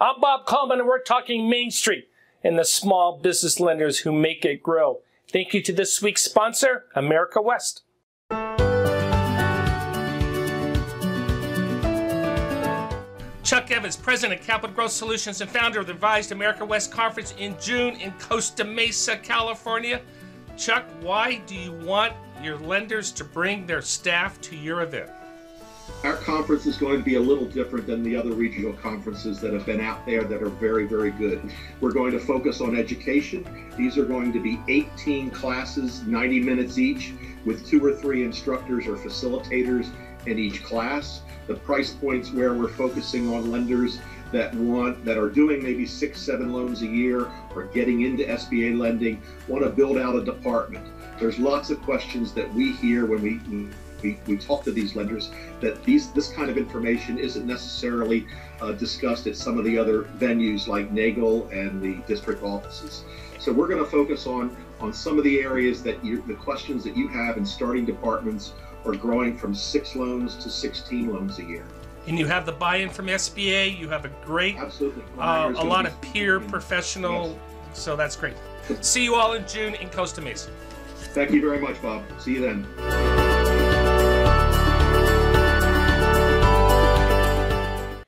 I'm Bob Coleman, and we're talking Main Street and the small business lenders who make it grow. Thank you to this week's sponsor, America West. Chuck Evans, President of Capital Growth Solutions and founder of the revised America West Conference in June in Costa Mesa, California. Chuck, why do you want your lenders to bring their staff to your event? Our conference is going to be a little different than the other regional conferences that have been out there that are very, very good. We're going to focus on education. These are going to be 18 classes, 90 minutes each, with 2 or 3 instructors or facilitators in each class. The price points where we're focusing on lenders that are doing maybe 6-7 loans a year or getting into SBA lending, want to build out a department. There's lots of questions that we hear when we talk to these lenders that this kind of information isn't necessarily discussed at some of the other venues like NAGL and the district offices. So we're going to focus on some of the areas that the questions that you have in starting departments are growing from 6 loans to 16 loans a year. And you have the buy-in from SBA. You have a great, absolutely, a lot of peer professional. Yes. So that's great. See you all in June in Costa Mesa. Thank you very much, Bob. See you then.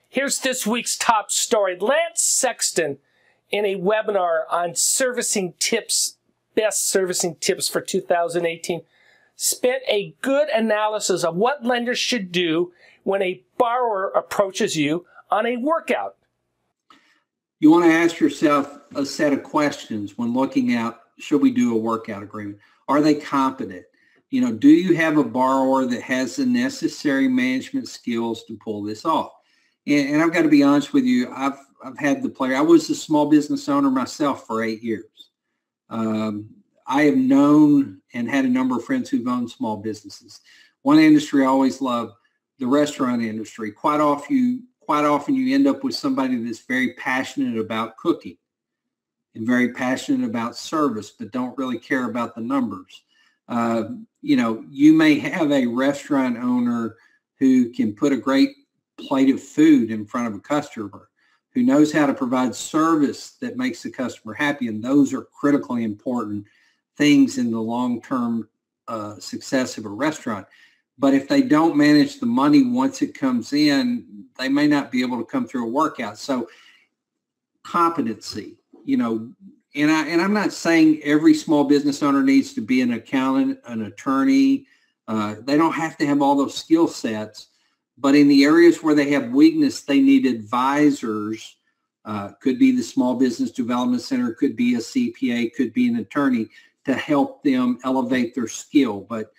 Here's this week's top story. Lance Sexton, in a webinar on servicing tips, best servicing tips for 2018, spent a good analysis of what lenders should do when a borrower approaches you on a workout. You want to ask yourself a set of questions when looking at, should we do a workout agreement? Are they competent? Do you have a borrower that has the necessary management skills to pull this off? And I've got to be honest with you, I've had the pleasure. I was a small business owner myself for 8 years. I have known and had a number of friends who've owned small businesses. One industry I always loved, the restaurant industry. Quite often you end up with somebody that's very passionate about cooking and very passionate about service, but don't really care about the numbers. You may have a restaurant owner who can put a great plate of food in front of a customer, who knows how to provide service that makes the customer happy, and those are critically important things in the long-term success of a restaurant. But if they don't manage the money once it comes in, they may not be able to come through a workout. So competency, and I'm not saying every small business owner needs to be an accountant, an attorney. They don't have to have all those skill sets, but in the areas where they have weakness, they need advisors. Could be the Small Business Development Center, could be a CPA, could be an attorney, to help them elevate their skill. But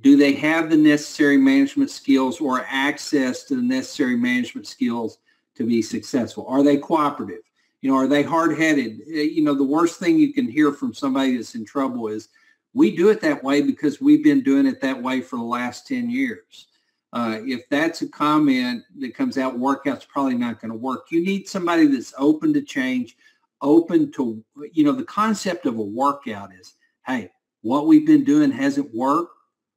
do they have the necessary management skills or access to the necessary management skills to be successful? Are they cooperative? Are they hard-headed? The worst thing you can hear from somebody that's in trouble is, we do it that way because we've been doing it that way for the last 10 years. If that's a comment that comes out, workout's probably not going to work. You need somebody that's open to change, open to, the concept of a workout is, hey, what we've been doing hasn't worked.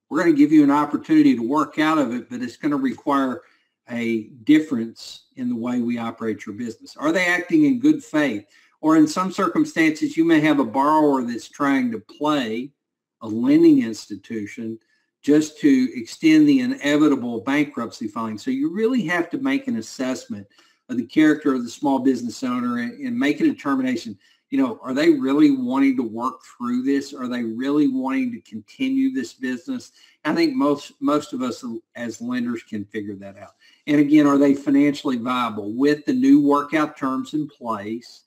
We're going to give you an opportunity to work out of it, but it's going to require a difference in the way we operate your business. Are they acting in good faith? Or in some circumstances, you may have a borrower that's trying to play a lending institution just to extend the inevitable bankruptcy filing. So you really have to make an assessment of the character of the small business owner and make a determination. Are they really wanting to work through this? Are they really wanting to continue this business? I think most of us as lenders can figure that out. And again, are they financially viable? With the new workout terms in place,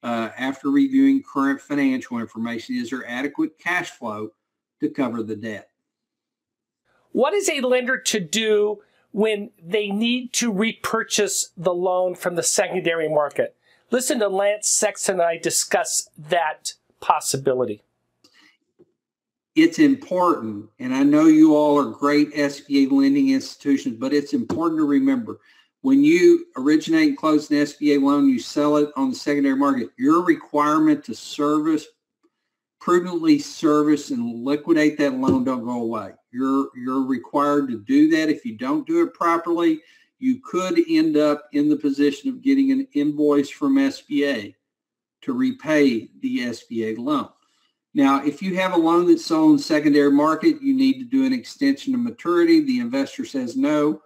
after reviewing current financial information, is there adequate cash flow to cover the debt? What is a lender to do when they need to repurchase the loan from the secondary market? Listen to Lance Sexton and I discuss that possibility. It's important, and I know you all are great SBA lending institutions, but it's important to remember, when you originate and close an SBA loan, you sell it on the secondary market, your requirement to prudently service and liquidate that loan don't go away. You're required to do that. If you don't do it properly, you could end up in the position of getting an invoice from SBA to repay the SBA loan. Now, if you have a loan that's sold in the secondary market, you need to do an extension of maturity. The investor says no,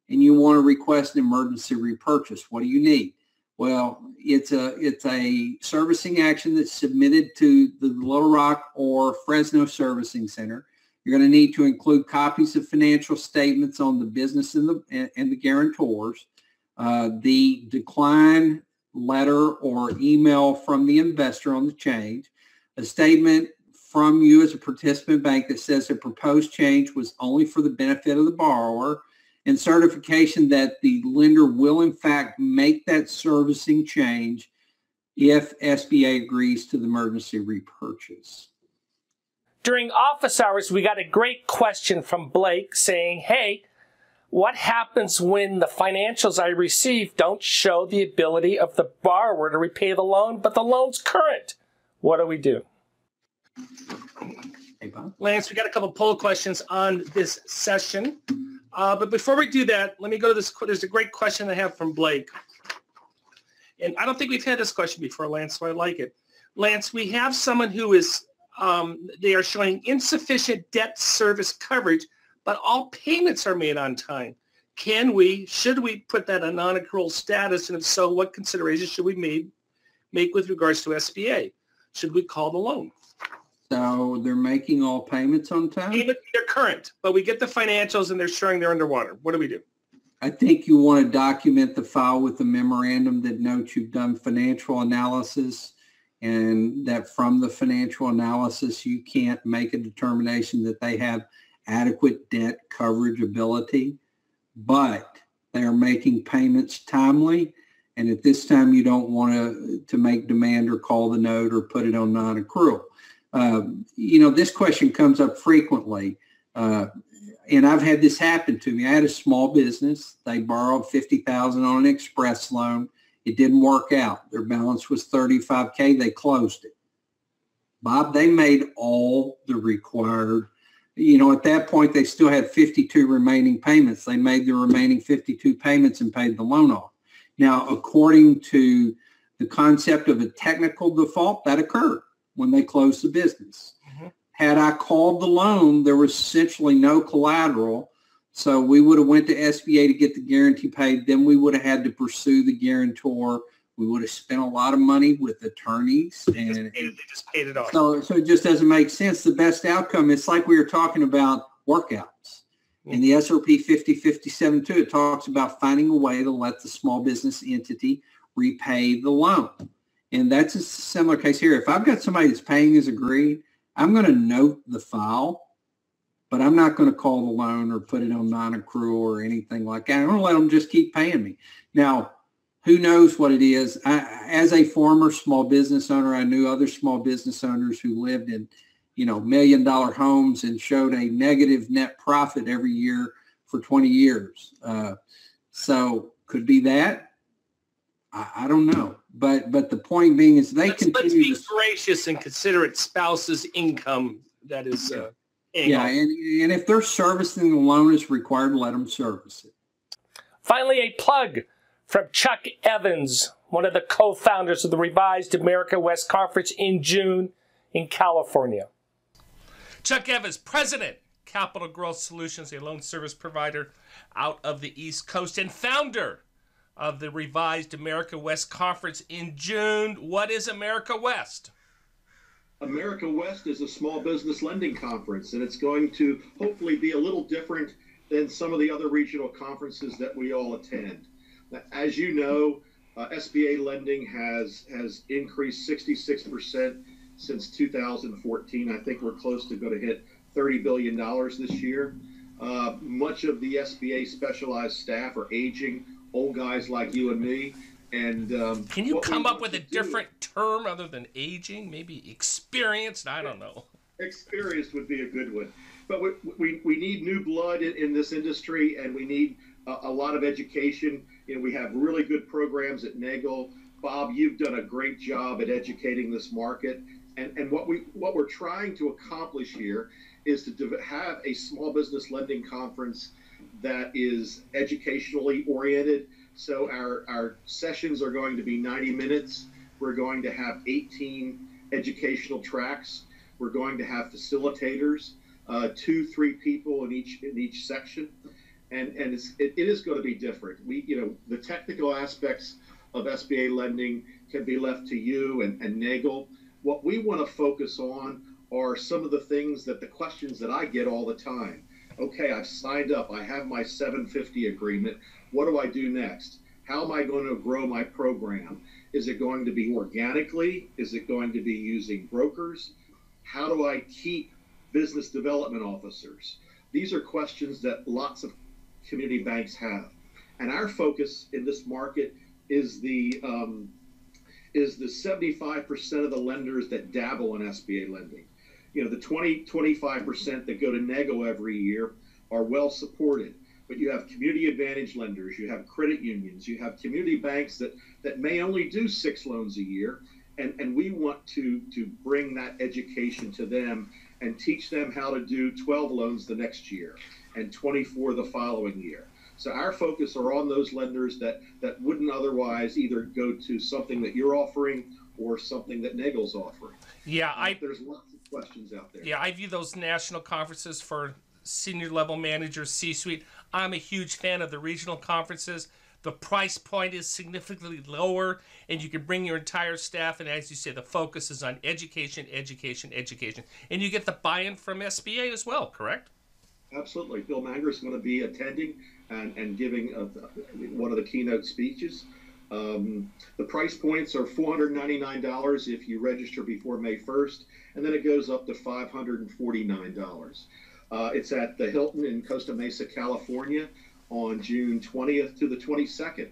and you want to request an emergency repurchase. What do you need? Well, it's a servicing action that's submitted to the Little Rock or Fresno Servicing Center. You're going to need to include copies of financial statements on the business and the guarantors, the decline letter or email from the investor on the change, a statement from you as a participant bank that says the proposed change was only for the benefit of the borrower, and certification that the lender will in fact make that servicing change if SBA agrees to the emergency repurchase. During office hours, we got a great question from Blake saying, hey, what happens when the financials I receive don't show the ability of the borrower to repay the loan, but the loan's current? What do we do? Hey, Bob. Lance, we got a couple poll questions on this session. But before we do that, let me go to this. There's a great question I have from Blake. And I don't think we've had this question before, Lance, so I like it. Lance, we have someone who is, they are showing insufficient debt service coverage, but all payments are made on time. Should we put that on non-accrual status? And if so, what considerations should we make with regards to SBA? Should we call the loan? So they're making all payments on time? They're current, but we get the financials and they're showing they're underwater. What do we do? I think you want to document the file with the memorandum that notes you've done financial analysis, and that from the financial analysis, you can't make a determination that they have adequate debt coverage ability, but they are making payments timely. And at this time, you don't want to make demand or call the note or put it on non-accrual. This question comes up frequently. And I've had this happen to me. I had a small business. They borrowed $50,000 on an express loan. It didn't work out. Their balance was $35K. They closed it. Bob, they made all the required, at that point, they still had 52 remaining payments. They made the remaining 52 payments and paid the loan off. Now, according to the concept of a technical default, that occurred when they closed the business. Mm-hmm. Had I called the loan, there was essentially no collateral. So we would have went to SBA to get the guarantee paid. Then we would have had to pursue the guarantor. We would have spent a lot of money with attorneys. And they just paid it off. So it just doesn't make sense. The best outcome, it's like we were talking about workouts. Mm-hmm. In the SOP 5057-2, it talks about finding a way to let the small business entity repay the loan. And that's a similar case here. If I've got somebody that's paying as agreed, I'm going to note the file, but I'm not going to call the loan or put it on non-accrual or anything like that. I'm going to let them just keep paying me. Now, who knows what it is? As a former small business owner, I knew other small business owners who lived in, $1 million homes and showed a negative net profit every year for 20 years. So could be that. I don't know. But the point being is let's be gracious and consider it spouse's income. That is yeah, and if they're servicing the loan as required, let them service it. Finally, a plug from Chuck Evans, one of the co-founders of the Revised America West Conference in June in California. Chuck Evans, President, Capital Growth Solutions, a loan service provider out of the East Coast, and founder of the Revised America West Conference in June. What is America West? America West is a small business lending conference, and it's going to hopefully be a little different than some of the other regional conferences that we all attend. As you know, SBA lending has increased 66% since 2014. I think we're close to going to hit $30 billion this year. Much of the SBA specialized staff are aging, old guys like you and me. And can you come up with a different term other than aging? Maybe experienced? I don't know. Experienced would be a good one. But we need new blood in this industry, and we need a lot of education. We have really good programs at Nagel. Bob, you've done a great job at educating this market. And what we're trying to accomplish here is to have a small business lending conference that is educationally oriented. So our sessions are going to be 90 minutes. We're going to have 18 educational tracks. We're going to have facilitators, 2-3 people in each section, and it is going to be different. The technical aspects of SBA lending can be left to you and Nagel. What we want to focus on are some of the things the questions that I get all the time. Okay, I've signed up. I have my 750 agreement. What do I do next? How am I going to grow my program? Is it going to be organically? Is it going to be using brokers? How do I keep business development officers? These are questions that lots of community banks have. And our focus in this market is the 75% of the lenders that dabble in SBA lending. The 25% that go to Nego every year are well supported. But you have community advantage lenders, you have credit unions, you have community banks that may only do 6 loans a year. And we want to bring that education to them and teach them how to do 12 loans the next year and 24 the following year. So our focus are on those lenders that wouldn't otherwise either go to something that you're offering or something that Nagel's offering. Yeah, there's lots of questions out there. Yeah, I view those national conferences for senior level managers, C-suite. I'm a huge fan of the regional conferences. The price point is significantly lower, and you can bring your entire staff. And as you say, the focus is on education, education, education. And you get the buy-in from SBA as well, correct? Absolutely. Bill Manger is going to be attending and giving one of the keynote speeches. The price points are $499 if you register before May 1st, and then it goes up to $549. It's at the Hilton in Costa Mesa, California, on June 20th to the 22nd.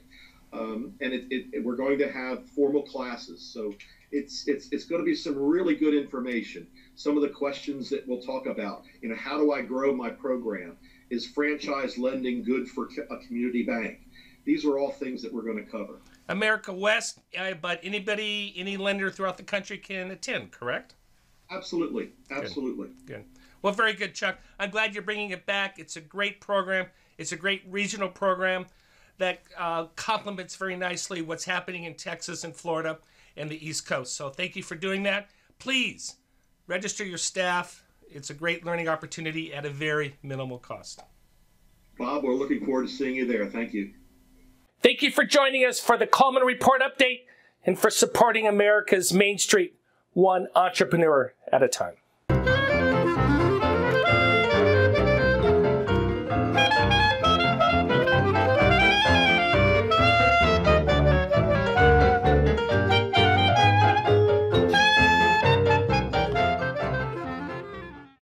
And we're going to have formal classes. So it's going to be some really good information. Some of the questions that we'll talk about, how do I grow my program? Is franchise lending good for a community bank? These are all things that we're going to cover. America West, but any lender throughout the country can attend, correct? Absolutely. Absolutely. Good. Well, very good, Chuck. I'm glad you're bringing it back. It's a great program. It's a great regional program that complements very nicely what's happening in Texas and Florida and the East Coast. So thank you for doing that. Please register your staff. It's a great learning opportunity at a very minimal cost. Bob, we're looking forward to seeing you there. Thank you. Thank you for joining us for the Coleman Report update and for supporting America's Main Street, one entrepreneur at a time.